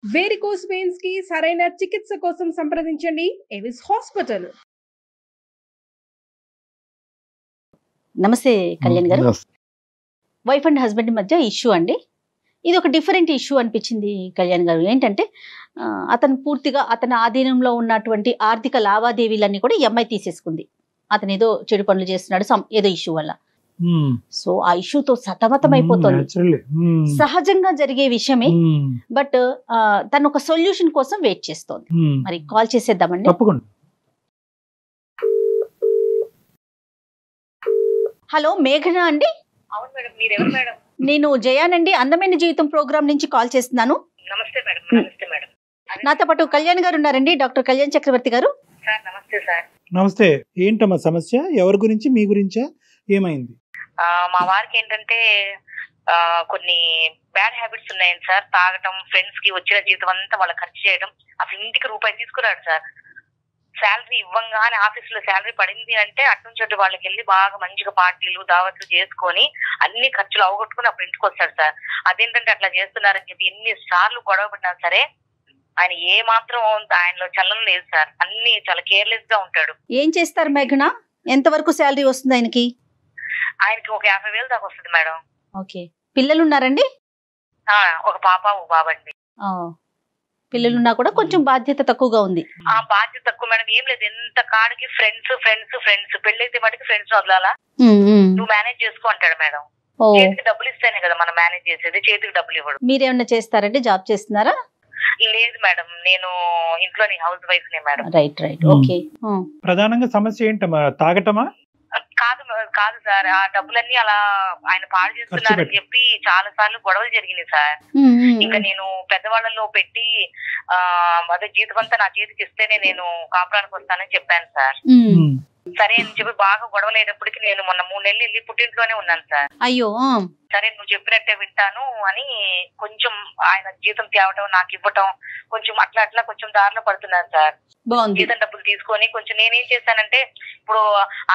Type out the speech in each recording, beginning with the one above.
Varicose veins కి సరైన చికిత్స కోసం సంప్రదించండి ఎవిస్ హాస్పిటల్. నమస్తే కళ్యాణ్ గారు. వైఫ్ అండ్ హస్బెండ్ మధ్య ఇష్యూ అండి. ఇది ఒక డిఫరెంట్ ఇష్యూ అనిపించింది కళ్యాణ్ గారు. ఏంటంటే అతను పూర్తిగా అతని ఆధీనంలో ఉన్నటువంటి ఆర్థిక లావాదేవీలన్నీ కూడా ఈ అమ్మాయి తీసేసుకుంది. అతను ఏదో చెడు పనులు చేస్తున్నాడు ఏదో ఇష్యూ వల్ల. సో ఆ ఇష్యూతో సతమతం అయిపోతుంది. సహజంగా జరిగే విషయమే. బట్ తను ఒక సొల్యూషన్ కోసం వెయిట్ చేస్తోంది. మరి కాల్ చేసేద్దామండి. హలో, మేఘన అండి? అవును మేడం, మీరెవరు మేడం? నేను జయానండి, అందమైన జీవితం ప్రోగ్రామ్ నుంచి కాల్ చేస్తున్నాను. నమస్తే మేడం. నమస్తే మేడం. నాతో పాటు కళ్యాణ్ గారు ఉన్నారండి, డాక్టర్ కళ్యాణ్ చక్రవర్తి గారు. సార్ నమస్తే సార్. నమస్తే. ఏంటమ్మా సమస్య? ఎవరి గురించి? మీ గురించా? ఏమైంది? మా వారికి ఏంటంటే కొన్ని బ్యాడ్ హ్యాబిట్స్ ఉన్నాయండి సార్. తాగటం, ఫ్రెండ్స్ కి వచ్చిన జీతం అంతా వాళ్ళ ఖర్చు చేయడం, అసలు ఇంటికి రూపాయి తీసుకురాడు సార్. శాలరీ ఇవ్వంగానే ఆఫీస్ లో శాలరీ పడింది అంటే అటు నుంచి అటు వాళ్ళకి వెళ్ళి బాగా మంచిగా పార్టీలు దావత్లు చేసుకొని అన్ని ఖర్చులు అవగొట్టుకుని అప్పుడు ఇంటికి వస్తాడు సార్. అదేంటంటే అట్లా చేస్తున్నారని చెప్పి ఎన్ని సార్లు గొడవ పడినా సరే ఆయన ఏ మాత్రం ఆయనలో చలనం లేదు సార్. అన్ని చాలా కేర్లెస్ గా ఉంటాడు. ఏం చేస్తారు మేఘన? ఎంతవరకు శాలరీ వస్తుంది ఆయనకి? ఆయనకి ఒక 50,000 దాకా వస్తుంది మేడం. ఓకే. పిల్లలు ఉన్నారండి? ఒక పాప ఒక బాబండి. పిల్లలున్నా కూడా కొంచెం బాధ్యత తక్కువగా ఉంది. ఆ బాధ్యత తక్కువ మేడం. ఏం లేదు, ఎంత కాడికి ఫ్రెండ్స్ ఫ్రెండ్స్ ఫ్రెండ్స్ పెళ్ళైతే మటుకు ఫ్రెండ్స్ వదలాలా, నువ్వు మేనేజ్ చేసుకో అంటాడు మేడం. చేతికి డబ్బులు ఇస్తేనే కదా మనం మేనేజ్ చేసేది, చేతికి డబ్బులు ఇవ్వడు. మీరేమన్నా చేస్తారంటే జాబ్ చేస్తున్నారా? లేదు మేడం, నేను ఇంట్లోని హౌస్ వైఫ్ నే మేడం. Right right. ఓకే. ప్రధానంగా సమస్య ఏంటమ్మా? తాగటమా? కాదు సార్, ఆ డబ్బులన్నీ అలా ఆయన పాడు చేస్తున్నారని చెప్పి చాలా సార్లు గొడవలు జరిగినాయి సార్. ఇంకా నేను పెద్దవాళ్ళలో పెట్టి అదే జీతం అంతా నా చేతికి ఇస్తేనే నేను కాపురానికి వస్తానని చెప్పాను సార్. సరే అని చెప్పి బాగా గొడవలు అయినప్పటికీ నేను మొన్న 3 నెలలు వెళ్ళి పుట్టింట్లోనే ఉన్నాను సార్. అయ్యో. సరే నువ్వు చెప్పినట్టే వింటాను అని కొంచెం ఆయన జీతం తేవటం, నాకు ఇవ్వటం, కొంచెం అట్లా అట్లా కొంచెం దారిలో పడుతున్నాను సార్. జీతం డబ్బులు తీసుకొని కొంచెం నేనేం చేశానంటే, ఇప్పుడు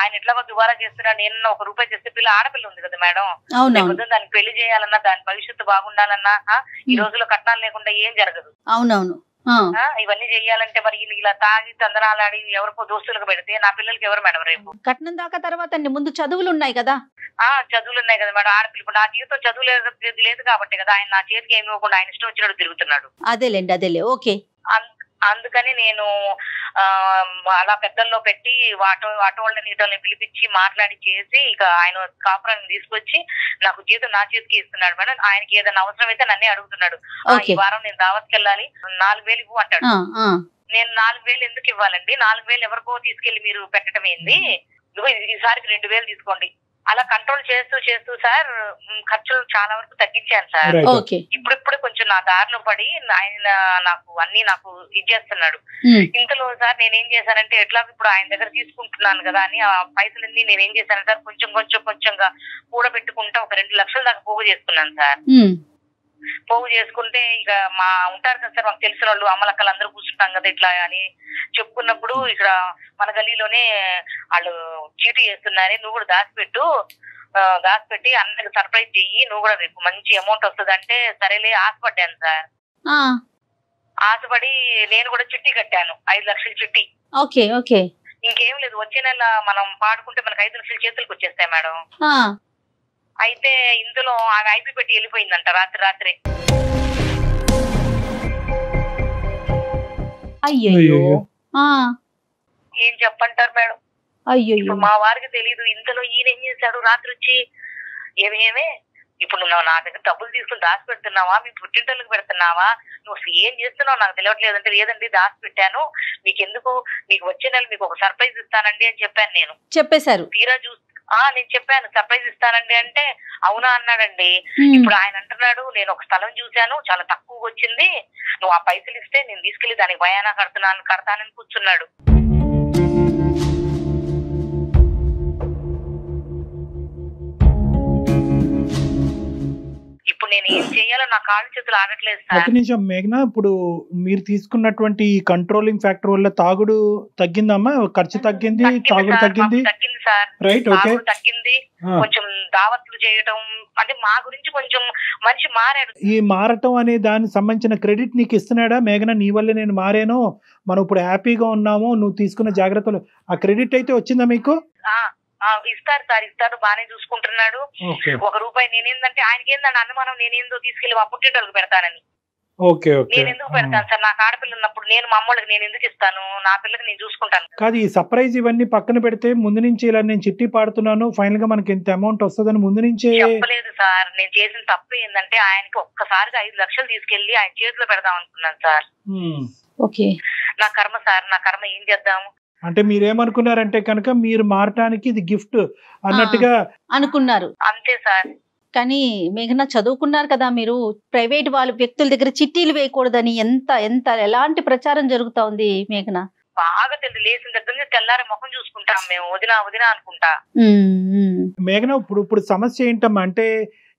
ఆయన ఎట్లా దుబారా చేస్తున్నాడు, నేను 1 రూపాయి చేస్తే పిల్ల ఆడపిల్ల ఉంది కదా మేడం, దానికి పెళ్లి చేయాలన్నా దాని భవిష్యత్తు బాగుండాలన్నా ఈ రోజుల్లో కట్నాలు లేకుండా ఏం జరగదు. అవునవును. ఇవన్నీ చెయ్యాలంటే మరి ఇలా తాగి తందనాలాడి ఎవరికో దోస్తులకు పెడితే నా పిల్లలకి ఎవరు మేడం రేపు? కట్నం దాకా తర్వాత ముందు చదువులు ఉన్నాయి కదా. చదువులు ఉన్నాయి కదా మేడం. ఆడపిల్ల ఇప్పుడు నా జీవితం చదువు లేదు కాబట్టి కదా ఆయన నా చేతికి ఏమి ఇవ్వకుండా ఆయన ఇష్టం వచ్చినట్టు తిరుగుతున్నాడు. అదేలేండి, అదేలే. ఓకే. అందుకని నేను అలా పెద్దల్లో పెట్టి ఆటో వాళ్ళని ఇటోళ్ళని పిలిపించి మాట్లాడి చేసి ఇక ఆయన కాపురాన్ని తీసుకొచ్చి నాకు జీతం నా చేతికి ఇస్తున్నాడు మేడం. ఆయనకి ఏదైనా అవసరం అయితే నన్నే అడుగుతున్నాడు. ఈ వారం నేను దావత్కి వెళ్ళాలి, 4,000 ఇవ్వు అంటాడు. నేను 4,000 ఎందుకు ఇవ్వాలండి? 4,000 ఎవరికో తీసుకెళ్లి మీరు పెట్టడం ఏంది? ఈసారికి 2,000 తీసుకోండి. అలా కంట్రోల్ చేస్తూ చేస్తూ సార్ ఖర్చులు చాలా వరకు తగ్గించాను సార్. ఇప్పుడు కొంచెం నా దారిలో పడి ఆయన నాకు ఇచ్చేస్తున్నాడు. ఇంతలో సార్ నేనేం చేశానంటే, ఎట్లా ఇప్పుడు ఆయన దగ్గర తీసుకుంటున్నాను కదా అని ఆ పైసలన్నీ నేనేం చేశాను సార్, కొంచెంగా కూడబెట్టుకుంటా ఒక 2 లక్షల దాకా పోగు చేసుకున్నాను సార్. పోగు చేసుకుంటే ఇక ఉంటారు కదా సార్ మాకు తెలిసిన వాళ్ళు, అమ్మలక్కలు అందరూ కూర్చుంటాం కదా ఇట్లా అని చెప్పుకున్నప్పుడు, ఇక్కడ మన గల్లీలోనే వాళ్ళు చీటీ చేస్తున్నారే, నువ్వు కూడా దాచిపెట్టి అందరికి సర్ప్రైజ్ చెయ్యి, నువ్వు కూడా రేపు మంచి అమౌంట్ వస్తుంది అంటే సరేలే ఆశపడ్డాను సార్. ఆశపడి నేను కూడా చిట్టి కట్టాను, 5 లక్షల చిట్టి. Okay okay. ఇంకేం లేదు, వచ్చే నెల మనం పాడుకుంటే మనకు 5 లక్షల చేతులకు వచ్చేస్తాయి మేడం. అయితే ఇందులో ఆమె ఐపీ పెట్టి వెళ్ళిపోయిందంట రాత్రే. అయ్యో. ఏం చెప్పంటారు మేడం? అయ్యో. మా వారికి తెలీదు. ఇంతలో ఈయన ఏం చేశాడు, రాత్రి వచ్చి ఏమేమే ఇప్పుడు నువ్వు నా దగ్గర డబ్బులు తీసుకుని దాచి పెడుతున్నావా, మీ పుట్టింటోళ్ళకి పెడుతున్నావా, నువ్వు అసలు ఏం చేస్తున్నావు నాకు తెలియట్లేదు అంటే, లేదండి దాచి పెట్టాను, మీకు వచ్చే నెల మీకు ఒక సర్ప్రైజ్ ఇస్తానండి అని చెప్పాను. నేను చెప్పేశారు. తీరా చూసి నేను చెప్పాను సర్ప్రైజ్ ఇస్తానండి అంటే, అవునా అన్నాడండి. ఇప్పుడు ఆయన అంటున్నాడు, నేను ఒక స్థలం చూశాను చాలా తక్కువగా వచ్చింది, నువ్వు ఆ పైసలు ఇస్తే నేను తీసుకెళ్లి దానికి భయానా కడతానని కూర్చున్నాడు. ఇప్పుడు నేను ఏం చేయాలో నా కాళ్ళు చేతులు ఆడట్లేదు ఒక సార్. నిమిషం మేఘనా, ఇప్పుడు మీరు తీసుకున్నటువంటి కంట్రోలింగ్ ఫ్యాక్టర్ వల్ల తాగుడు తగ్గిందమ్మా, ఖర్చు తగ్గింది, తాగుడు సార్, తగ్గింది, మాకు తగ్గింది సార్. రైట్? ఓకే, తాగుడు తగ్గింది. కొంచెం దావత్లు చేయటం అంటే మా గురించి కొంచెం మనిషి మారాడు. ఈ మారటం అనే దానికి సంబంధించిన క్రెడిట్ నీకు ఇస్తున్నాడా మేఘనా? నీ వల్లే నేను మారాను, మనం ఇప్పుడు హ్యాపీగా ఉన్నాము, నువ్వు తీసుకున్న జాగ్రత్తలు, ఆ క్రెడిట్ అయితే వచ్చిందా మీకు? ఇస్తారు సార్, ఇస్తారు, బానే చూసుకుంటున్నాడు. ఓకే, 1 రూపాయి నేనేందంటే ఆయనకి ఏందంటే అనుమానం నేనేందో తీసుకెళ్లి మా పుట్టింటోళ్ళకి పెడతానని. Okay, okay. నేను ఎందుకు పెడతాను సార్? నాకు ఆడపిల్ల ఉన్నప్పుడు నేను మా అమ్మోళ్ళకి నేను ఎందుకు ఇస్తాను? నా పిల్లకి నేను చూసుకుంటాను. కాదు, ఈ సర్ప్రైజ్ ఇవన్నీ పక్కన పెడితే ముందు నుంచి ఇలా నేను చిట్టి పాడుతున్నాను, ఫైనల్ గా మనకి ఎంత అమౌంట్ వస్తుందని ముందు నుంచే చెప్పలేదు సార్. నేను చేసిన తప్పు ఏంటంటే ఆయనకి ఒక్కసారిగా 5 లక్షలు తీసుకెళ్లి ఆయన చేతిలో పెడదాం అనుకున్నాను సార్. ఓకే, నా కర్మ సార్, నా కర్మ, ఏం చేద్దాము? అంటే మీరేమనుకున్నారంటే కనుక మీరు మారటానికి ఇది గిఫ్ట్ అన్నట్టుగా అనుకున్నారు. అంతే సార్. కానీ మేఘన చదువుకున్నారు కదా మీరు, ప్రైవేట్ వాళ్ళ వ్యక్తుల దగ్గర చిట్టీలు వేయకూడదని ఎంత ఎంత ఎలాంటి ప్రచారం జరుగుతా ఉంది మేఘన? బాగా తెలియదు, లేచిన దగ్గర నుంచి తెల్లారి ముఖం చూసుకుంటాం మేము, వదినా వదినా అనుకుంటా. మేఘన, ఇప్పుడు సమస్య ఏంటమ్మా? అంటే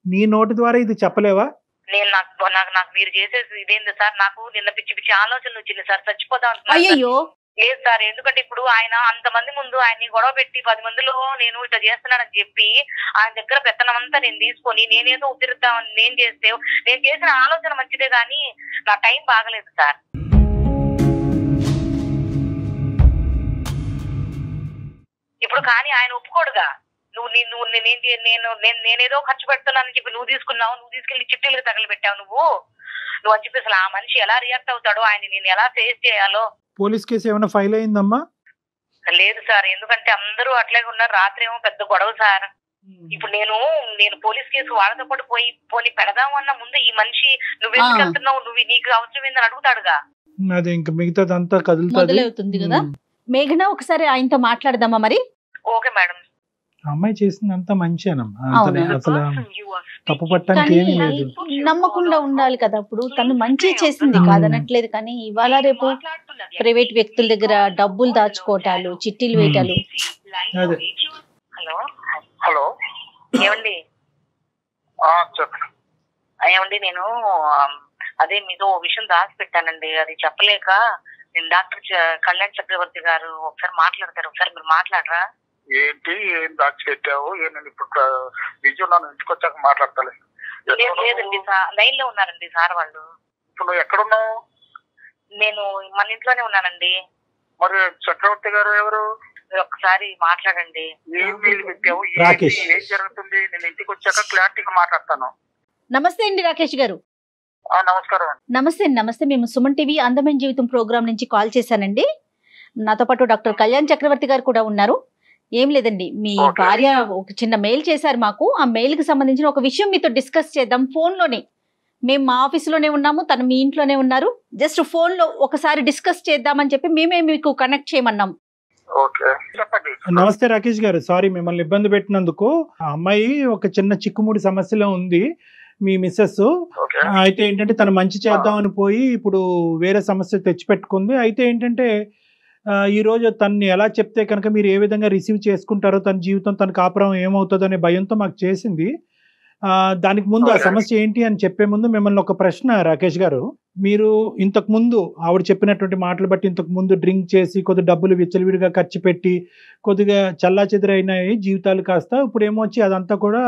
నీ నోటి ద్వారా ఇది చెప్పలేవా? నేను నాకు మీరు చేసేది ఇదేంది సార్? నాకు నిన్న పిచ్చి పిచ్చి ఆలోచనలు వచ్చింది సార్, చచ్చిపోదాం అనుకున్నాను. అయ్యయ్యో, లేదు సార్, ఎందుకంటే ఇప్పుడు ఆయన అంతమంది ముందు ఆయన్ని గొడవ పెట్టి 10 మందిలో నేను ఇట్లా చేస్తున్నానని చెప్పి ఆయన దగ్గర పెత్తనం అంతా నేను తీసుకొని నేనేదో ఉద్ధరిద్దామని నేను చేసిన ఆలోచన మంచిదే కానీ నా టైం బాగలేదు సార్. ఇప్పుడు కానీ ఆయన ఒప్పుకోడుగా. నేనేదో ఖర్చు పెడుతున్నానని చెప్పి నువ్వు తీసుకున్నావు, నువ్వు తీసుకెళ్లి చిట్టీలకు తగలబెట్టావు నువ్వు అని చెప్పి అసలు ఆ మనిషి ఎలా రియాక్ట్ అవుతాడో, ఆయన నేను ఎలా ఫేస్ చేయాలో. పోలీస్ కేసు ఏమైనా ఫైల్ అయిందమ్మా? లేదు సార్, ఎందుకంటే అందరూ అట్లాగే ఉన్నారు. రాత్రి ఏమో పెద్ద గొడవ సార్. ఇప్పుడు నేను పోలీస్ కేసు వాళ్ళతో పాటు పోనీ పెడదాం అన్న ముందు ఈ మనిషి నువ్వు ఎందుకు వెళ్తున్నావు, నీకు అవసరం ఏందని అడుగుతాడుగా. అదే ఇంకా మిగతాదంతా కదులుతుంది కదా. మేఘన, ఒకసారి ఆయనతో మాట్లాడదామా మరి? Okay madam. అమ్మాయి చేసిందంతా మంచిగానమ్మా, అసలు తప్పు పట్టడానికి ఏమీ లేదు. నమ్మకుండా ఉండాలి కదా. ఇప్పుడు తను మంచి చేసింది కాదనట్లేదు, కానీ ఇవాళ రేపు ప్రైవేట్ వ్యక్తుల దగ్గర డబ్బులు దాచుకోవటాలు, చిట్టీలు వేయటాలు. హలో హలో, ఏమండి? ఏమండి, నేను అదే మీతో ఓ విషయం దాచి పెట్టానండి, అది చెప్పలేక నేను డాక్టర్ కళ్యాణ్ చక్రవర్తి గారు ఒకసారి మాట్లాడతారు, ఒకసారి మీరు మాట్లాడరా? ఏంటి, ఏం దాచి పెట్టావు? నేను ఇప్పుడు నిజం నన్ను ఇంటికి వచ్చాక మాట్లాడతాను. లేదండి, లైన్ లో ఉన్నారండి సార్ వాళ్ళు. ఇప్పుడు నువ్వు ఎక్కడున్నావు? నేను మన ఇంట్లోనే ఉన్నానండి. మరి చక్రవర్తి గారు ఎవరు? ఒక్కసారి మాట్లాడండి. ఏం వీలు పెట్టావు, ఏం జరుగుతుంది? నేను ఇంటికి వచ్చాక క్లారిటీగా మాట్లాడతాను. నమస్తే అండి రాకేష్ గారు. నమస్కారం. నమస్తే. మేము సుమన్ టీవీ అందమైన జీవితం ప్రోగ్రామ్ నుంచి కాల్ చేశానండి. నాతో పాటు డాక్టర్ కళ్యాణ్ చక్రవర్తి గారు కూడా ఉన్నారు. ఏం లేదండి, మీ భార్య ఒక చిన్న మెయిల్ చేశారు మాకు. ఆ మెయిల్ కి సంబంధించిన ఒక విషయం మీతో డిస్కస్ చేద్దాం ఫోన్ లోనే. మేము మా ఆఫీసులోనే ఉన్నాము, తను మీ ఇంట్లోనే ఉన్నారు. జస్ట్ ఫోన్ లో ఒకసారి డిస్కస్ చేద్దామని చెప్పి మేమే మీకు కనెక్ట్ చేయమన్నాం. నమస్తే రాకేష్ గారు, సారీ మిమ్మల్ని ఇబ్బంది పెట్టినందుకు. ఆ అమ్మాయి ఒక చిన్న చిక్కుముడి సమస్యలో ఉంది, మీ మిస్సెస్. అయితే ఏంటంటే తను మంచి చేద్దామని పోయి ఇప్పుడు వేరే సమస్య తెచ్చిపెట్టుకుంది. అయితే ఏంటంటే ఈ రోజు తనని ఎలా చెప్తే కనుక మీరు ఏ విధంగా రిసీవ్ చేసుకుంటారో, తన జీవితం, తన కాపురం ఏమవుతుందో అనే భయంతో మాకు చేసింది. దానికి ముందు ఆ సమస్య ఏంటి అని చెప్పే ముందు మిమ్మల్ని ఒక ప్రశ్న రాకేష్ గారు. మీరు ఇంతకు ముందు ఆవిడ చెప్పినటువంటి మాటలు బట్టి ఇంతకు ముందు డ్రింక్ చేసి కొద్ది డబ్బులు విచ్చలవిడిగా ఖర్చు పెట్టి కొద్దిగా చల్లాచెదురైనాయి జీవితాలు కాస్త, ఇప్పుడు ఏమొచ్చి అదంతా కూడా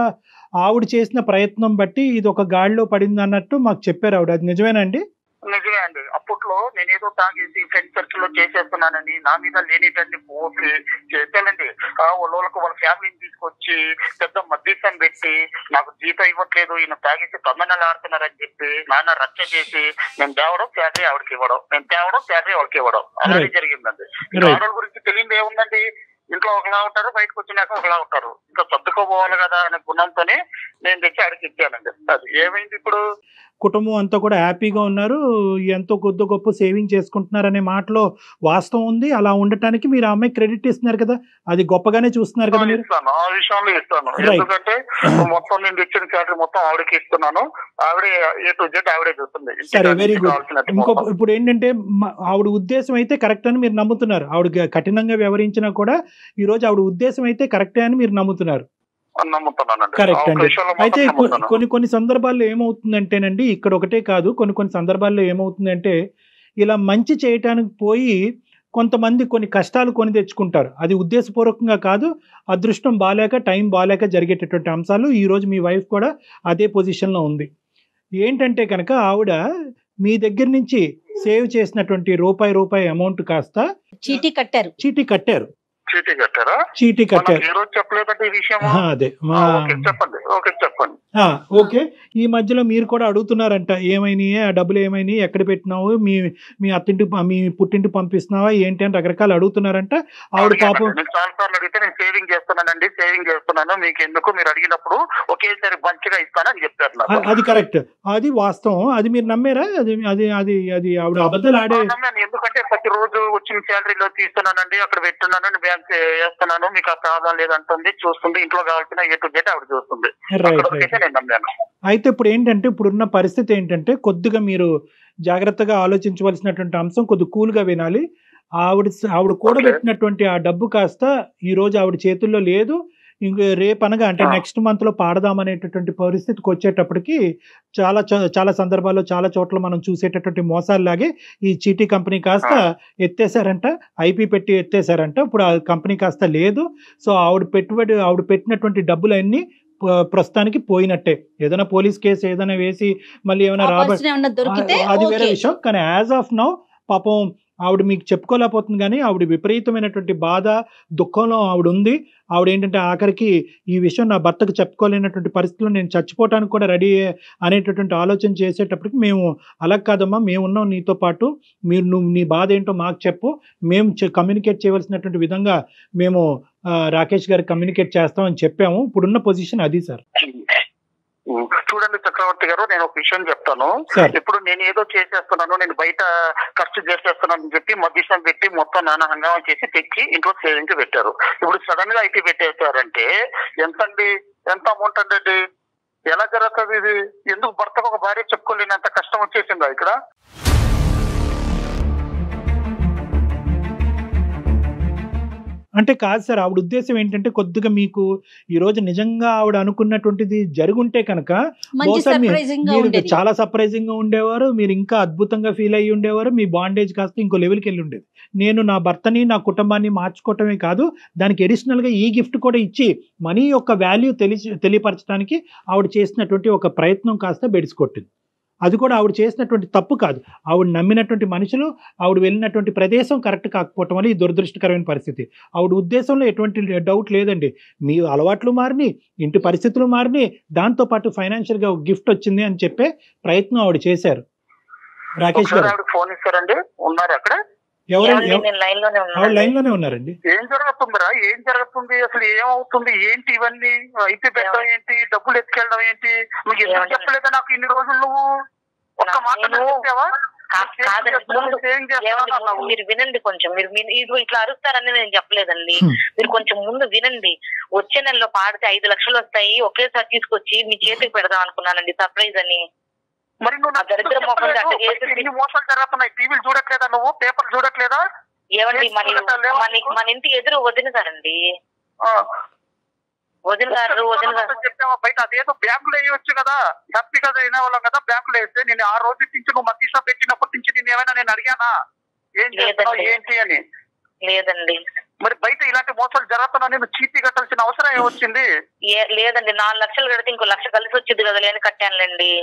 ఆవిడ చేసిన ప్రయత్నం బట్టి ఇది ఒక గాడిలో పడింది అన్నట్టు మాకు చెప్పారు ఆవిడ. అది నిజమేనండి? నిజమే అండి. అప్పట్లో నేనేదో తాగేసి ఫ్రెండ్ సర్కిల్ లో చేసేస్తున్నానని నా మీద లేనిటన్ని పోసి చేశానండి. వాళ్ళకి వాళ్ళ ఫ్యామిలీని తీసుకొచ్చి పెద్ద మధ్యస్థం పెట్టి నాకు జీతం ఇవ్వట్లేదు, ఈయన తాగేసి తొందరలు ఆడుతున్నారని చెప్పి నాన్న రచ్చ చేసి నేను తేవడం శాలరీ ఆవిడకి ఇవ్వడం, నేను తేవడం శాలరీ ఆవిడకి ఇవ్వడం, అలాగే జరిగిందండి. ఆడవాళ్ళ గురించి తెలియదు ఏముందండి, ఇంట్లో ఒకలా ఉంటారు, బయటకు వచ్చినాక ఒకలా ఉంటారు. ఇంకా సర్దుకోపోవాలి కదా అనే గుణంతోనే నేను తెచ్చి ఆడికి ఇచ్చానండి. అది ఏమైంది, ఇప్పుడు కుటుంబం అంతా కూడా హ్యాపీగా ఉన్నారు, ఎంతో కొద్ది గొప్ప సేవింగ్ చేసుకుంటున్నారు అనే మాటలో వాస్తవం ఉంది. అలా ఉండటానికి మీరు ఆ అమ్మాయి క్రెడిట్ ఇస్తున్నారు కదా, అది గొప్పగానే చూస్తున్నారు కదా మీరు? ఇస్తాను, ఆ విషయంలో ఇస్తాను. ఎందుకంటే మొత్తం నేను తెచ్చిన శాలరీ మొత్తం ఆవిడకి ఇస్తున్నాను, ఆవిడే ఏ టు జెడ్ ఆవిడే చూస్తుంది. సరే, వెరీ గుడ్. ఇప్పుడు ఏంటంటే ఆవిడ ఉద్దేశం అయితే కరెక్ట్ అని మీరు నమ్ముతున్నారు. ఆవిడ కఠినంగా వ్యవహరించినా కూడా ఈ రోజు ఆవిడ ఉద్దేశం అయితే కరెక్టే అని మీరు నమ్ముతున్నారు. నమ్ముతున్నానండి. కరెక్ట్ ఒక అండి. విషయంలో అయితే మాత్రం నమ్ముతాను. కొన్ని సందర్భాల్లో ఏమవుతుందంటేనండి, ఇక్కడ ఒకటే కాదు, కొన్ని సందర్భాల్లో ఏమవుతుందంటే ఇలా మంచి చేయటానికి పోయి కొంతమంది కొన్ని కష్టాలు కొని తెచ్చుకుంటారు. అది ఉద్దేశపూర్వకంగా కాదు, అదృష్టం బాలేక టైం బాలేక జరిగేటటువంటి అంశాలు. ఈరోజు మీ వైఫ్ కూడా అదే పొజిషన్లో ఉంది. ఏంటంటే కనుక ఆవిడ మీ దగ్గర నుంచి సేవ్ చేసినటువంటి రూపాయి అమౌంట్ కాస్త చీటీ కట్టారు. చీటీ కట్టారా? చీటీ కట్టారు. మనకు ఏ రోజు చెప్పలేదంటే ఈ విషయం. అదే ఓకే చెప్పండి. ఓకే చెప్పండి. ఓకే. ఈ మధ్యలో మీరు కూడా అడుగుతున్నారంట, ఏమైనాయి ఆ డబ్బులు, ఏమైనాయి, ఎక్కడ పెట్టినావు, మీ అత్తింటి మీ పుట్టింటి పంపిస్తున్నావా ఏంటి అని రకరకాలు అడుగుతున్నారంట. ఆవిడ పాపం నేను చాలా సార్లు అడిగితే నేను సేవింగ్ చేస్తున్నాను మీకు ఎందుకు, మీరు అడిగినప్పుడు ఒకేసారి మంచిగా ఇస్తానని చెప్పారు నాకు. అది కరెక్ట్, అది వాస్తవం. అది మీరు నమ్మారా? అది అది అది అది ఆవిడ అబద్ధాలు ఆడే. నమ్మాను. ఎందుకంటే ప్రతిరోజు వచ్చిన శాలరీలో తీస్తున్నానండి, అక్కడ పెట్టున్నాను, బ్యాంక్ వేస్తున్నాను, మీకు ఆ ప్రాబ్లం లేదంటుంది, చూస్తుంది, ఇంట్లో కావాల్సిన ఏ టు జెడ్ ఆవిడ చూస్తుంది. నేను నమ్మాను. అయితే ఇప్పుడు ఏంటంటే, ఇప్పుడున్న పరిస్థితి ఏంటంటే, కొద్దిగా మీరు జాగ్రత్తగా ఆలోచించవలసినటువంటి అంశం, కొద్దిగా కూల్గా వినాలి. ఆవిడ కూడబెట్టినటువంటి ఆ డబ్బు కాస్త ఈ రోజు ఆవిడ చేతుల్లో లేదు. ఇంక రేపనగా అంటే నెక్స్ట్ మంత్ లో పాడదామనేటటువంటి పరిస్థితికి వచ్చేటప్పటికి చాలా సందర్భాల్లో చాలా చోట్ల మనం చూసేటటువంటి మోసాల్లాగే ఈ చీటీ కంపెనీ కాస్త ఎత్తేసారంట, ఐపీ పెట్టి ఎత్తేసారంట. ఇప్పుడు ఆ కంపెనీ కాస్త లేదు. సో ఆవిడ పెట్టినటువంటి డబ్బులన్నీ ప్రస్తుతానికి పోయినట్టే. ఏదైనా పోలీస్ కేసు ఏదైనా వేసి మళ్ళీ ఏమైనా అది వేరే విషయం. కానీ యాజ్ ఆఫ్ నౌ పాపం ఆవిడ మీకు చెప్పుకోలేకపోతుంది, కానీ ఆవిడ విపరీతమైనటువంటి బాధ, దుఃఖంలో ఆవిడ ఉంది. ఆవిడ ఏంటంటే ఆఖరికి ఈ విషయం నా భర్తకు చెప్పుకోలేనటువంటి పరిస్థితుల్లో నేను చచ్చిపోవటానికి కూడా రెడీ అనేటటువంటి ఆలోచన చేసేటప్పటికి, మేము అలా కాదమ్మా, మేము ఉన్నాం నీతో పాటు, నువ్వు నీ బాధ ఏంటో మాకు చెప్పు, మేము కమ్యూనికేట్ చేయవలసినటువంటి విధంగా మేము రాకేష్ గారికి కమ్యూనికేట్ చేస్తామని చెప్పాము. ఇప్పుడున్న పొజిషన్ అది సార్. చూడండి చక్రవర్తి గారు, నేను ఒక విషయం చెప్తాను. ఇప్పుడు నేను ఏదో చేసేస్తున్నాను, నేను బయట ఖర్చు చేసేస్తున్నాను అని చెప్పి మధ్యస్థం పెట్టి మొత్తం నానా హంగామా చేసి తెచ్చి ఇంట్లో సేవింగ్ పెట్టారు. ఇప్పుడు సడన్ గా ఐటీ పెట్టేశారంటే ఎంత అమౌంట్ అండి? ఎలా జరుగుతుంది ఇది? ఎందుకు భర్తకు ఒక భార్య చెప్పుకోలేనంత కష్టం వచ్చేసిందా ఇక్కడ? అంటే కాదు సార్, ఆవిడ ఉద్దేశం ఏంటంటే, కొద్దిగా మీకు ఈ రోజు నిజంగా ఆవిడ అనుకున్నటువంటిది జరుగుంటే కనుక మీరు చాలా సర్ప్రైజింగ్ గా ఉండేవారు, మీరు ఇంకా అద్భుతంగా ఫీల్ అయ్యి ఉండేవారు, మీ బాండేజ్ కాస్త ఇంకో లెవెల్కి వెళ్ళి ఉండేది. నేను నా భర్తని నా కుటుంబాన్ని మార్చుకోవటమే కాదు, దానికి అడిషనల్ గా ఈ గిఫ్ట్ కూడా ఇచ్చి మనీ యొక్క వాల్యూ తెలియపరచడానికి ఆవిడ చేసినటువంటి ఒక ప్రయత్నం కాస్త బెడిసికొట్టింది. అది కూడా ఆవిడ చేసినటువంటి తప్పు కాదు, ఆవిడ నమ్మినటువంటి మనుషులు, ఆవిడ వెళ్ళినటువంటి ప్రదేశం కరెక్ట్ కాకపోవటం వల్ల ఈ దురదృష్టకరమైన పరిస్థితి. ఆవిడ ఉద్దేశంలో ఎటువంటి డౌట్ లేదండి. మీ అలవాట్లు మారిని, ఇంటి పరిస్థితులు మారిని, దాంతోపాటు ఫైనాన్షియల్ గా గిఫ్ట్ వచ్చింది అని చెప్పే ప్రయత్నం ఆవిడ చేశారు. రాకేష్ గారు ఫోన్ ఇస్తారండి, ఉన్నారు అక్కడ? ఆవిడ లైన్ లోనే ఉన్నారండి. ఏం జరుగుతుంది అసలు? ఏమవుతుంది ఏంటి? ఇవన్నీ అయితే పెట్టడం ఏంటి, డబ్బులు ఎత్తుకెళ్ళడం ఏంటి? నువ్వు ఎందుకు చెప్పలేదా నాకు ఇన్ని రోజులు? నువ్వు ఒక్క మాట చెప్పావా? మీరు వినండి కొంచెం. మీరు ఇట్లా అరుస్తారని నేను చెప్పలేదండి. మీరు కొంచెం ముందు వినండి. వచ్చే నెలలో పాడితే 5 లక్షలు వస్తాయి, ఒకేసారి తీసుకొచ్చి మీ చేతికి పెడదాం అనుకున్నానండి, సర్ప్రైజ్ అని. మరి నువ్వు మోసాలు జరుగుతున్నాయి, టీవీలు చూడట్లేదా, నువ్వు పేపర్ చూడట్లేదా? ఏమండి మన ఇంటికి ఎదురు వదిలినారండి, వదిలినారు. చెప్పావా బయట? అదేదో బ్యాంకులో వేయవచ్చు కదా, హ్యాపీగా వినేవాళ్ళం కదా. బ్యాంకులో వేస్తే నేను ఆ రోజు నుంచి నువ్వు మధ్య పెట్టినప్పటి నుంచి నేను ఏమైనా నేను అడిగానా ఏం చేస్తావు ఏంటి అని? లేదండి. మరి బయట ఇలాంటి మోసాలు జరుగుతున్నా నేను చీటీ కట్టాల్సిన అవసరం ఏమొచ్చింది? లేదండి, 4 లక్షలు కడితే ఇంకో 1 లక్ష కలిసి వచ్చింది కదా, లేని కట్టానులేండి.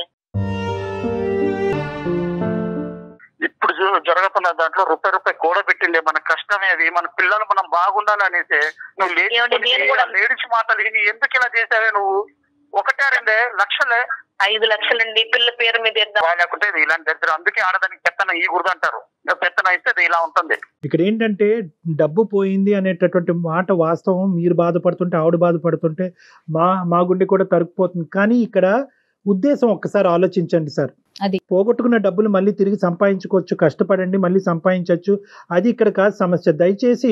ఇప్పుడు జరుగుతున్న దాంట్లో రూపాయి కూడబెట్టిండే మన కష్టమే అది. మన పిల్లలు మనం బాగుండాలి అనేసి నువ్వు లేడీస్ మాటలు విని ఎందుకు ఇలా చేసావే నువ్వు? 1-2 లక్షలే? 5 లక్షలండి పిల్లల పేరు మీద లేకుంటే ఇలాంటి దరిద్రం. అందుకే ఆడదానికి పెత్తనం ఈ గుర్దంటారు, పెత్తనం ఇస్తే అది ఇలా ఉంటుంది. ఇక్కడ ఏంటంటే డబ్బు పోయింది అనేటటువంటి మాట వాస్తవం. మీరు బాధపడుతుంటే, ఆవిడ బాధపడుతుంటే మా గుండె కూడా తరుక్కుపోతుంది. కానీ ఇక్కడ ఉద్దేశం ఒక్కసారి ఆలోచించండి సార్. అది పోగొట్టుకున్న డబ్బులు మళ్ళీ తిరిగి సంపాదించుకోవచ్చు, కష్టపడండి, మళ్ళీ సంపాదించవచ్చు. అది ఇక్కడ కాదు సమస్య. దయచేసి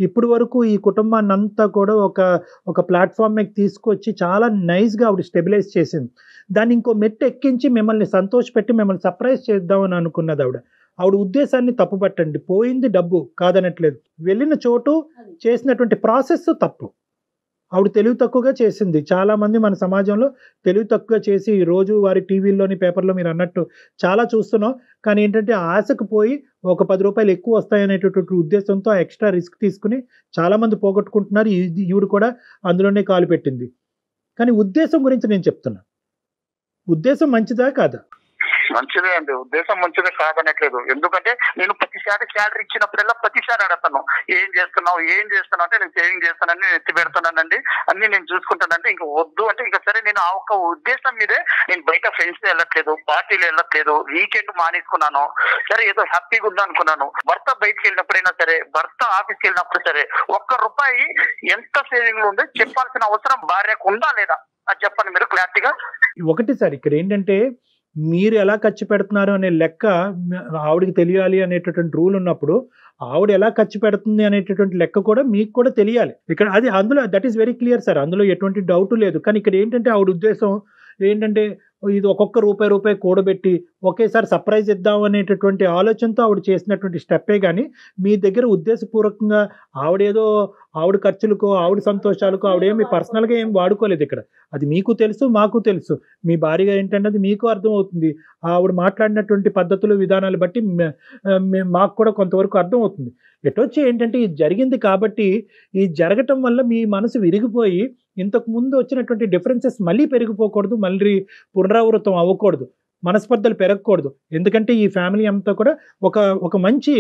ఇప్పుడు వరకు ఈ కుటుంబాన్ని అంతా కూడా ఒక ప్లాట్ఫామ్ మీద తీసుకొచ్చి చాలా నైస్గా ఆవిడ స్టెబిలైజ్ చేసింది. దాన్ని ఇంకో మెట్టు ఎక్కించి మిమ్మల్ని సంతోషపెట్టి మిమ్మల్ని సర్ప్రైజ్ చేద్దామని అనుకున్నది ఆవిడ ఉద్దేశాన్ని తప్పుపట్టండి. పోయింది డబ్బు కాదనట్లేదు, వెళ్ళిన చోటు చేసినటువంటి ప్రాసెస్ తప్పు. ఆవిడ తెలివి తక్కువగా చేసింది. చాలా మంది మన సమాజంలో తెలివి తక్కువగా చేసి రోజు వారి టీవీల్లోని పేపర్లో మీరు అన్నట్టు చాలా చూస్తున్నాం. కానీ ఏంటంటే ఆశకు పోయి ఒక 10 రూపాయలు ఎక్కువ వస్తాయనేటటువంటి ఉద్దేశంతో ఎక్స్ట్రా రిస్క్ తీసుకుని చాలామంది పోగొట్టుకుంటున్నారు. ఈవిడ కూడా అందులోనే కాలు పెట్టింది. కానీ ఉద్దేశం గురించి నేను చెప్తున్నా, ఉద్దేశం మంచిదా కాదా? మంచిదే అండి, ఉద్దేశం మంచిదే కాదనట్లేదు. ఎందుకంటే నేను ప్రతిసారి శాలరీ ఇచ్చినప్పుడల్లా ప్రతిసారి అడగతాను, ఏం చేస్తున్నావు అంటే నేను సేవింగ్ చేస్తానని నేను ఎత్తి పెడుతున్నానండి, అన్ని నేను చూసుకుంటానంటే ఇంకా వద్దు అంటే ఇంకా సరే నేను ఆ ఒక్క ఉద్దేశం మీదే నేను బయట ఫ్రెండ్స్ వెళ్ళట్లేదు, పార్టీలు వెళ్ళట్లేదు, వీకెండ్ మానేసుకున్నాను. సరే ఏదో హ్యాపీగా ఉందా అనుకున్నాను. భర్త బయటకు వెళ్ళినప్పుడైనా సరే, భర్త ఆఫీస్కి వెళ్ళినప్పుడు సరే, ₹1 ఎంత సేవింగ్ లో ఉందో చెప్పాల్సిన అవసరం భార్యకు ఉందా లేదా అది చెప్పండి మీరు క్లారిటీగా. ఒకటి సార్, ఇక్కడ ఏంటంటే మీరు ఎలా ఖర్చు పెడుతున్నారు అనే లెక్క ఆవిడకి తెలియాలి అనేటటువంటి రూల్ ఉన్నప్పుడు ఆవిడ ఎలా ఖర్చు పెడుతుంది అనేటటువంటి లెక్క కూడా మీకు కూడా తెలియాలి. ఇక్కడ అది అందులో that is very clear sir, అందులో ఎటువంటి డౌట్ లేదు. కానీ ఇక్కడ ఏంటంటే ఆవిడ ఉద్దేశం ఏంటంటే ఇది ఒక్కొక్క రూపాయి కూడబెట్టి ఒకేసారి సర్ప్రైజ్ ఇద్దాం అనేటటువంటి ఆలోచనతో ఆవిడ చేసినటువంటి స్టెప్పే కానీ మీ దగ్గర ఉద్దేశపూర్వకంగా ఆవిడ ఖర్చులకు, ఆవిడ సంతోషాలకు ఆవిడేమి పర్సనల్గా ఏం వాడుకోలేదు ఇక్కడ. అది మీకు తెలుసు, మాకు తెలుసు. మీ భార్యగా ఏంటన్నది మీకు అర్థమవుతుంది. ఆవిడ మాట్లాడినటువంటి పద్ధతులు, విధానాలు బట్టి మాకు కూడా కొంతవరకు అర్థమవుతుంది. ఎటొచ్చి ఏంటంటే ఇది జరిగింది కాబట్టి ఈ జరగటం వల్ల మీ మనసు విరిగిపోయి ఇంతకు ముందు వచ్చినటువంటి డిఫరెన్సెస్ మళ్ళీ పెరిగిపోకూడదు, మళ్ళీ పునరావృతం అవ్వకూడదు, మనస్పర్ధలు పెరగకూడదు. ఎందుకంటే ఈ ఫ్యామిలీ అంతా కూడా ఒక మంచి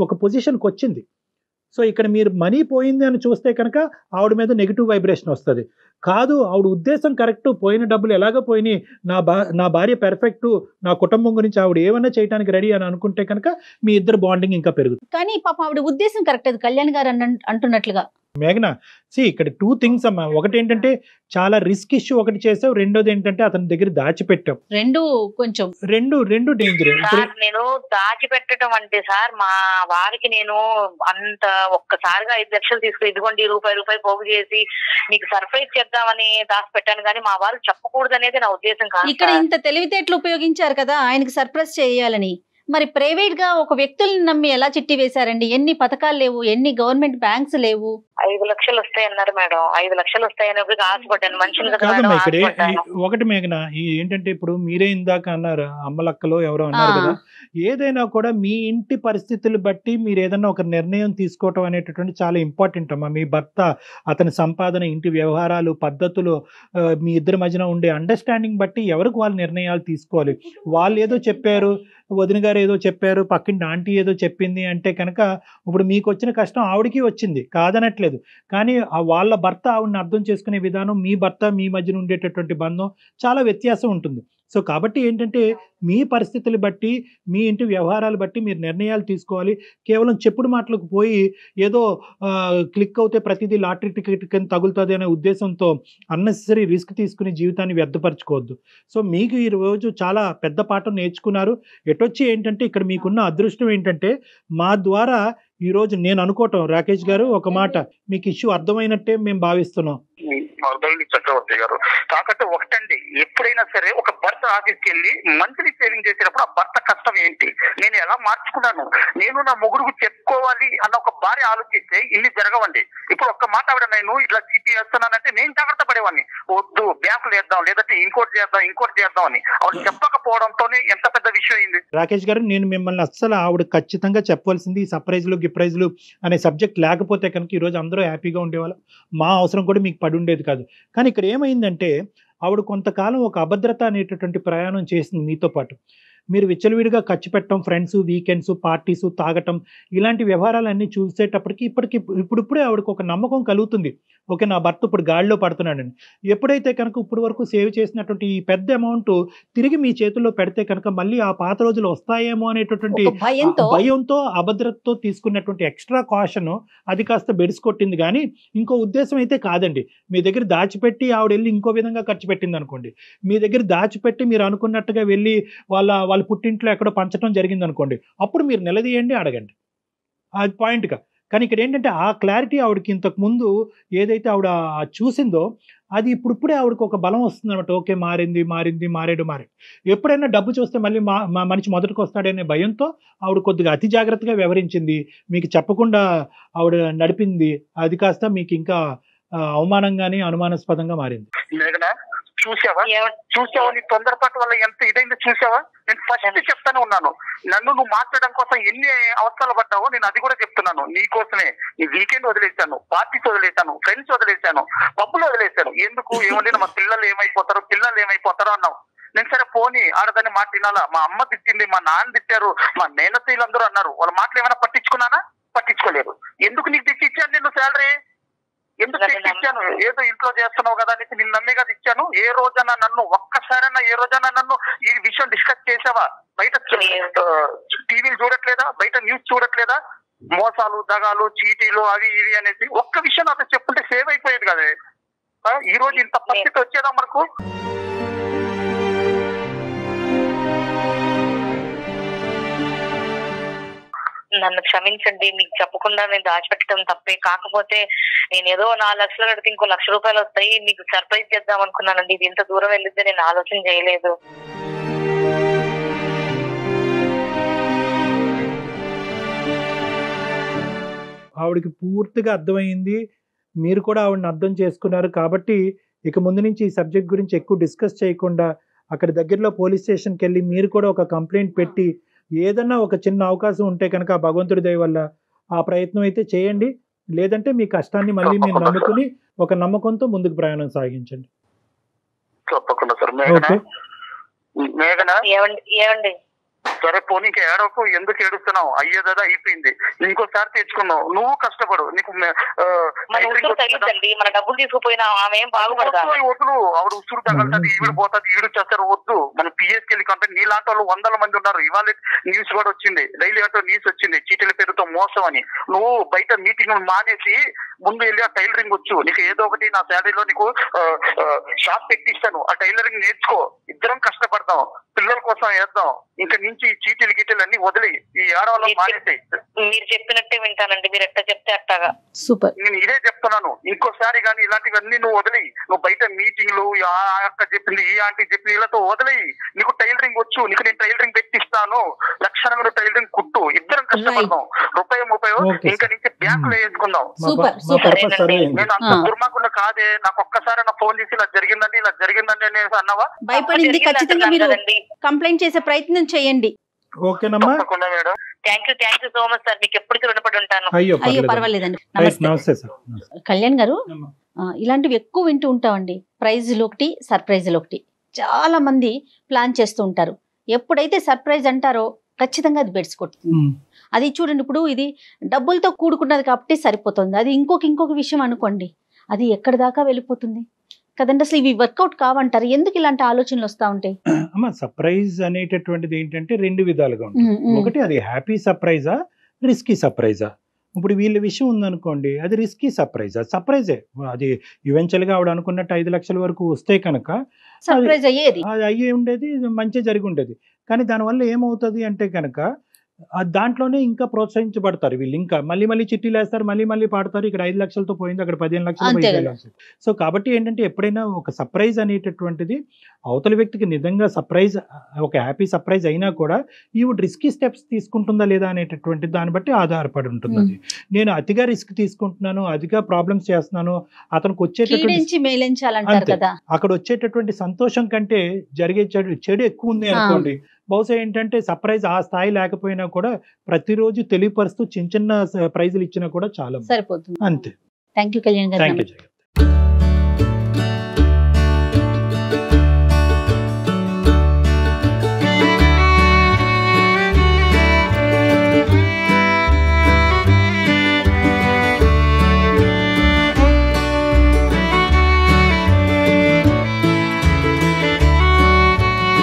ఒక పొజిషన్కి వచ్చింది. సో ఇక్కడ మీరు మనీ పోయింది అని చూస్తే కనుక ఆవిడ మీద నెగిటివ్ వైబ్రేషన్ వస్తుంది. కాదు, ఆవిడ ఉద్దేశం కరెక్ట్, పోయిన డబ్బులు ఎలాగో పోయినాయి, నా భార్య పెర్ఫెక్ట్, నా కుటుంబం గురించి ఆవిడ ఏమన్నా చేయడానికి రెడీ అని అనుకుంటే కనుక మీ ఇద్దరు బాండింగ్ ఇంకా పెరుగుతుంది. కానీ పాప ఆవిడ ఉద్దేశం కరెక్ట్, అది కళ్యాణ్ గారు అంటున్నట్లుగా. మేఘనా, ఇక్కడ 2 things అమ్మా. ఒకటి ఏంటంటే చాలా రిస్క్ ఇష్యూ ఒకటి చేసావు, రెండోది ఏంటంటే అతని దగ్గర దాచిపెట్టావు. రెండు డేంజర్. నేను దాచిపెట్టడం అంటే సార్, మా వారికి నేను అంత ఒక్కసారిగా 5 లక్షలు తీసుకుని ఇదిగోండి రూపాయి పోగు చేసి నీకు సర్ప్రైజ్ చేద్దామని దాచిపెట్టాను, కానీ మా వారు చెప్పకూడదు అనేది నా ఉద్దేశం కాదు. ఇక్కడ ఇంత తెలివితేటలు ఉపయోగించారు కదా ఆయనకి సర్ప్రైజ్ చేయాలని. మరి ప్రైవేట్ గా ఒక వ్యక్తుల్ని నమ్మి ఎలా చిట్టి వేశారండి? ఎన్ని పథకాలు లేవు, ఎన్ని గవర్నమెంట్ బ్యాంక్స్ లేవు. 5 లక్షలు వస్తాయన్నారు మేడం. 5 లక్షలు వస్తాయన్నప్పుడు ఆశపడ్డాను, మంచిది కదా కాదమ్మా. ఇక్కడ మేడం. ఒకటి మేఘనా, ఏంటంటే ఇప్పుడు మీరే ఇందాక అన్నారు, అమ్మలక్కలో ఎవరో అన్నారు కదా, ఏదైనా కూడా మీ ఇంటి పరిస్థితులు బట్టి మీరు ఏదైనా ఒక నిర్ణయం తీసుకోవటం అనేటటువంటి చాలా ఇంపార్టెంట్ అమ్మా. మీ భర్త, అతని సంపాదన, ఇంటి వ్యవహారాలు, పద్ధతులు, మీ ఇద్దరి మధ్యన ఉండే అండర్స్టాండింగ్ బట్టి ఎవరికి వాళ్ళు నిర్ణయాలు తీసుకోవాలి. వాళ్ళు ఏదో చెప్పారు, వదిన గారు ఏదో చెప్పారు, పక్కింటి ఆంటీ ఏదో చెప్పింది అంటే కనుక ఇప్పుడు మీకు వచ్చిన కష్టం ఆవిడకి వచ్చింది, కాదనట్లేదు. కానీ వాళ్ళ భర్త ఆవిడని అర్థం చేసుకునే విధానం, మీ భర్త మీ మధ్యన ఉండేటటువంటి బంధం చాలా వ్యత్యాసం ఉంటుంది. సో కాబట్టి ఏంటంటే మీ పరిస్థితులు బట్టి, మీ ఇంటి వ్యవహారాలు బట్టి మీరు నిర్ణయాలు తీసుకోవాలి. కేవలం చెప్పుడు మాటలకు పోయి ఏదో క్లిక్ అవుతే ప్రతిదీ లాటరీ టికెట్ కింద తగులుతుంది అనే ఉద్దేశంతో అన్నెసరీ రిస్క్ తీసుకుని జీవితాన్ని వ్యర్థపరచుకోవద్దు. సో మీకు ఈ రోజు చాలా పెద్ద పాఠం నేర్చుకున్నారు. ఎటొచ్చి ఏంటంటే ఇక్కడ మీకున్న అదృష్టం ఏంటంటే మా ద్వారా ఈరోజు నేను అనుకోవటం, రాకేష్ గారు ఒక మాట, మీకు ఇష్యూ అర్థమైనట్టే మేము భావిస్తున్నాం. చక్రవర్తి గారు, కాకపోతే ఒకటండి, ఎప్పుడైనా సరే ఒక భర్త ఆఫీస్కి వెళ్ళి మంత్లీ సేవింగ్ చేసినప్పుడు ఆ భర్త కష్టం ఏంటి, నేను ఎలా మార్చుకున్నాను, నేను నా మొగుడుకు చెప్పుకోవాలి అన్న ఒక భార్య ఆలోచిస్తే ఇన్ని జరగవండి. ఇప్పుడు ఒక్క మాట ఆవిడ నేను ఇట్లా చిట్టి వేస్తున్నానంటే నేను జాగ్రత్త పడేవాడిని, వద్దు బ్యాంకులు వేద్దాం, లేదంటే ఇంకోటి చేద్దాం అని ఆవిడ చెప్పకపోవడంతోనే ఎంత పెద్ద విషయం అయింది. రాకేష్ గారు, నేను మిమ్మల్ని అస్సలు ఆవిడ ఖచ్చితంగా చెప్పవలసింది ఈ సర్ప్రైజ్లు గిప్రైజ్లు అనే సబ్జెక్ట్ లేకపోతే కనుక ఈరోజు అందరూ హ్యాపీగా ఉండేవాళ్ళం, మా అవసరం కూడా మీకు పడి ఉండేది కాదు. కానీ ఇక్కడ ఏమైందంటే ఆవిడ కొంతకాలం ఒక అభద్రత అనేటటువంటి ప్రయాణం చేసింది మీతో పాటు. మీరు విచ్చలవిడిగా ఖర్చు పెట్టడం, ఫ్రెండ్స్, వీకెండ్స్, పార్టీస్, తాగటం, ఇలాంటి వ్యవహారాలన్నీ చూసేటప్పటికి ఇప్పుడిప్పుడే ఆవిడకు ఒక నమ్మకం కలుగుతుంది, ఓకే నా భర్త ఇప్పుడు గాడిలో పడుతున్నాడని. ఎప్పుడైతే కనుక ఇప్పుడు వరకు సేవ్ చేసినటువంటి ఈ పెద్ద అమౌంట్ తిరిగి మీ చేతుల్లో పెడితే కనుక మళ్ళీ ఆ పాత రోజులు వస్తాయేమో అనేటటువంటి భయంతో, అభద్రతతో తీసుకున్నటువంటి ఎక్స్ట్రా కాషన్ అది కాస్త బెడిసి కొట్టింది. కానీ ఇంకో ఉద్దేశం అయితే కాదండి. మీ దగ్గర దాచిపెట్టి ఆవిడ వెళ్ళి ఇంకో విధంగా ఖర్చు పెట్టింది అనుకోండి, మీ దగ్గర దాచిపెట్టి మీరు అనుకున్నట్టుగా వెళ్ళి వాళ్ళ పుట్టింట్లో ఎక్కడో పంచడం జరిగింది అనుకోండి, అప్పుడు మీరు నిలదీయండి, అడగండి, అది పాయింట్గా. కానీ ఇక్కడ ఏంటంటే ఆ క్లారిటీ ఆవిడకి ఇంతకు ముందు ఏదైతే ఆవిడ చూసిందో అది ఇప్పుడిప్పుడే ఆవిడకి ఒక బలం వస్తుంది అనమాట. ఓకే మారాడు. ఎప్పుడైనా డబ్బు చూస్తే మళ్ళీ మా మనిషి మొదటికి వస్తాడనే భయంతో ఆవిడ కొద్దిగా అతి జాగ్రత్తగా వ్యవహరించింది, మీకు చెప్పకుండా ఆవిడ నడిపింది. అది కాస్త మీకు ఇంకా అవమానంగాని అనుమానాస్పదంగా మారింది. మేఘనా చూసావా ఏమ- చూసావా నీ తొందరపాటు వల్ల ఎంత ఇదైందో చూసావా? నేను ఫస్ట్ చెప్తానే ఉన్నాను, నన్ను నువ్వు మార్చడం కోసం ఎన్ని అవసరాలు పడ్డావో నేను అది కూడా చెప్తున్నాను. నీ కోసమే నీ వీకెండ్ వదిలేశాను, పార్టీస్ వదిలేశాను, ఫ్రెండ్స్ వదిలేశాను, పబ్బులు వదిలేశాను. ఎందుకు? ఏమంటే మా పిల్లలు ఏమైపోతారో అన్నావు. నేను సరే పోనీ ఆడదాన్ని మాట వినాలా? మా అమ్మ తిట్టింది, మా నాన్న తిట్టారు, మా మేనత్తీలందరూ అన్నారు. వాళ్ళ మాటలు ఏమైనా పట్టించుకున్నానా? పట్టించుకోలేదు. ఎందుకు నీకు తెచ్చిచ్చాను నేను శాలరీ? ఎందుకు తెచ్చిచ్చాను? ఏదో ఇంట్లో చేస్తున్నావు కదా అనేసి నిన్ను నమ్మే కదా ఇచ్చాను. ఏ రోజైనా నన్ను ఈ విషయం డిస్కస్ చేసావా? బయట టీవీలు చూడట్లేదా? బయట న్యూస్ చూడట్లేదా? మోసాలు, దగాలు, చీటీలు, అవి ఇవి అనేసి ఒక్క విషయం నాతో చెప్పుంటే సేవ్ అయిపోయేది కదా. ఈ రోజు ఇంత పరిస్థితి వచ్చేదా మనకు? నన్ను క్షమించండి, మీకు చెప్పకుండా నేను దాచిపెట్టడం తప్పే. కాకపోతే నేను ఏదో 4 లక్షలు కడితే ఇంకో 1,00,000 రూపాయలు వస్తాయి, మీకు సర్ప్రైజ్ చేద్దాం అనుకున్నానండి. ఇది ఇంత దూరం వెళ్ళిద్దే నేను ఆలోచన చేయలేదు. ఆవిడకి పూర్తిగా అర్థమైంది, మీరు కూడా ఆవిడని అర్థం చేసుకున్నారు. కాబట్టి ఇక ముందు నుంచి ఈ సబ్జెక్ట్ గురించి ఎక్కువ డిస్కస్ చేయకుండా అక్కడ దగ్గరలో పోలీస్ స్టేషన్కి వెళ్ళి మీరు కూడా ఒక కంప్లైంట్ పెట్టి ఏదన్నా ఒక చిన్న అవకాశం ఉంటే కనుక ఆ భగవంతుడి దయ వల్ల ఆ ప్రయత్నం అయితే చేయండి. లేదంటే మీ కష్టాన్ని మళ్ళీ మీరు నమ్ముకుని ఒక నమ్మకంతో ముందుకు ప్రయాణం సాగించండి. తప్పకుండా సార్. ఓకే మేఘనా ఏమండి సరే పోనీ ఇంకా ఏడవకు, ఎందుకు ఏడుస్తున్నావు? అయ్యేదా అయిపోయింది, ఇంకోసారి తెచ్చుకున్నావు. నువ్వు కష్టపడు, నీకు మన ఉసురు తగిలిద్దండి. మన డబ్బులు తీసుకుపోయినా ఆమె ఏం బాగుపడతారు. వద్దు, ఆవిడ ఉసురు తగలుతుంది, ఈవిడ పోతుంది, ఈవిడ చేస్తారు. వద్దు, మన పిఎస్కి వెళ్ళి కంటే నీలాంటి వాళ్ళు 100 మంది ఉన్నారు. ఇవాళ న్యూస్ కూడా వచ్చింది, డైలీ ఆటో న్యూస్ వచ్చింది, చీటీల పేరుతో మోసం అని. నువ్వు బయట మీటింగ్ మానేసి ముందు వెళ్ళి ఆ టైలరింగ్ వచ్చు. నీకు ఏదో ఒకటి నా శాలరీలో నీకు షాప్ పెట్టిస్తాను, ఆ టైలరింగ్ నేర్చుకో. ఇద్దరం కష్టపడదాం, పిల్లల కోసం వేద్దాం. ఇంకా నుంచి చీటీలు గీటీలు అన్ని వదిలి ఈ ఆడవాళ్ళని మానేసాయి. మీరు చెప్పినట్టే వింటానండి, మీరు ఎట్లా చెప్తే అట్టగా. సూపర్. నేను ఇదే చెప్తున్నాను, ఇంకోసారి కానీ ఇలాంటివన్నీ నువ్వు వదిలి, నువ్వు బయట మీటింగ్లు ఆ అక్క చెప్పింది, ఈ ఆంటీ చెప్పింది, వీళ్ళతో వదిలి. నీకు టైలరింగ్ వచ్చు, నీకు నేను టైలరింగ్ పెట్టిస్తాను, లక్షణంగా టైలరింగ్ కుట్టు. ఇద్దరం కష్టపడదాం, రూపాయి ఇంకా నుంచి బ్యాంకులో వేసుకుందాం. నేను అంత దుర్మార్గుడు కాదే. నాకు ఒక్కసారి నా ఫోన్ చేసి ఇలా జరిగిందండి అనేసి అన్నావా? భయపడింది. ఖచ్చితంగా మీరు కంప్లైంట్ చేసే ప్రయత్నం చేయండి. ఓకేనమ్మా. Madam thank you so much sir. మీకు ఎప్పటికీ రుణపడి ఉంటాను. అయ్యో పర్వాలేదండి. నమస్తే సార్. కళ్యాణ్ గారు, ఇలాంటివి ఎక్కువ వింటూ ఉంటామండి. ప్రైజ్లు ఒకటి, సర్ప్రైజ్లు ఒకటి. చాలా మంది ప్లాన్ చేస్తూ ఉంటారు. ఎప్పుడైతే సర్ప్రైజ్ అంటారో ఖచ్చితంగా అది బెడ్స్ కొట్టుతుంది. అది చూడండి, ఇప్పుడు ఇది డబ్బులతో కూడుకున్నది కాబట్టి సరిపోతుంది. అది ఇంకొక విషయం అనుకోండి, అది ఎక్కడి దాకా వెళ్ళిపోతుంది కదండి. అసలు ఇవి వర్కౌట్ కావంటారు. ఎందుకు ఇలాంటి ఆలోచనలు వస్తూ ఉంటాయి? అమ్మా, సర్ప్రైజ్ అనేటటువంటిది ఏంటంటే 2 విధాలుగా ఉంటుంది. ఒకటి, అది హ్యాపీ సర్ప్రైజా, రిస్కీ సర్ప్రైజా. ఇప్పుడు వీళ్ళ విషయం ఉందనుకోండి, అది రిస్కీ సర్ప్రైజా, సర్ప్రైజే. అది ఈవెన్చువల్గా ఆవిడ అనుకున్నట్టు 5 లక్షల వరకు వస్తే కనుక సర్ప్రైజ్ అయ్యేది, అది అయ్యే ఉండేది, మంచి జరిగి ఉండేది. కానీ దానివల్ల ఏమవుతుంది అంటే కనుక దాంట్లోనే ఇంకా ప్రోత్సహించబడతారు వీళ్ళు. ఇంకా మళ్ళీ చిట్టీలు వేస్తారు, మళ్ళీ పాడతారు. ఇక్కడ 5 లక్షలతో పోయింది, అక్కడ 15 లక్షలు, 15 లక్షలు. సో కాబట్టి ఏంటంటే ఎప్పుడైనా ఒక సర్ప్రైజ్ అనేటటువంటిది అవతల వ్యక్తికి నిజంగా సర్ప్రైజ్, ఒక హ్యాపీ సర్ప్రైజ్ అయినా కూడా ఈవిడ రిస్కీ స్టెప్స్ తీసుకుంటుందా లేదా అనేటటువంటి దాన్ని బట్టి ఆధారపడి ఉంటుంది. అది నేను అతిగా రిస్క్ తీసుకుంటున్నాను, అతిగా ప్రాబ్లమ్స్ చేస్తున్నాను, అతనికి వచ్చేటటువంటి అక్కడ వచ్చేటటువంటి సంతోషం కంటే జరిగే చెడు ఎక్కువ ఉంది అనుకోండి, బహుశా ఏంటంటే సర్ప్రైజ్ ఆ స్థాయి లేకపోయినా కూడా ప్రతిరోజు తెలియపరుస్తూ చిన్న ప్రైజులు ఇచ్చినా కూడా చాలా సరిపోతుంది. అంతే. థ్యాంక్ యూ కళ్యాణ్ గారు.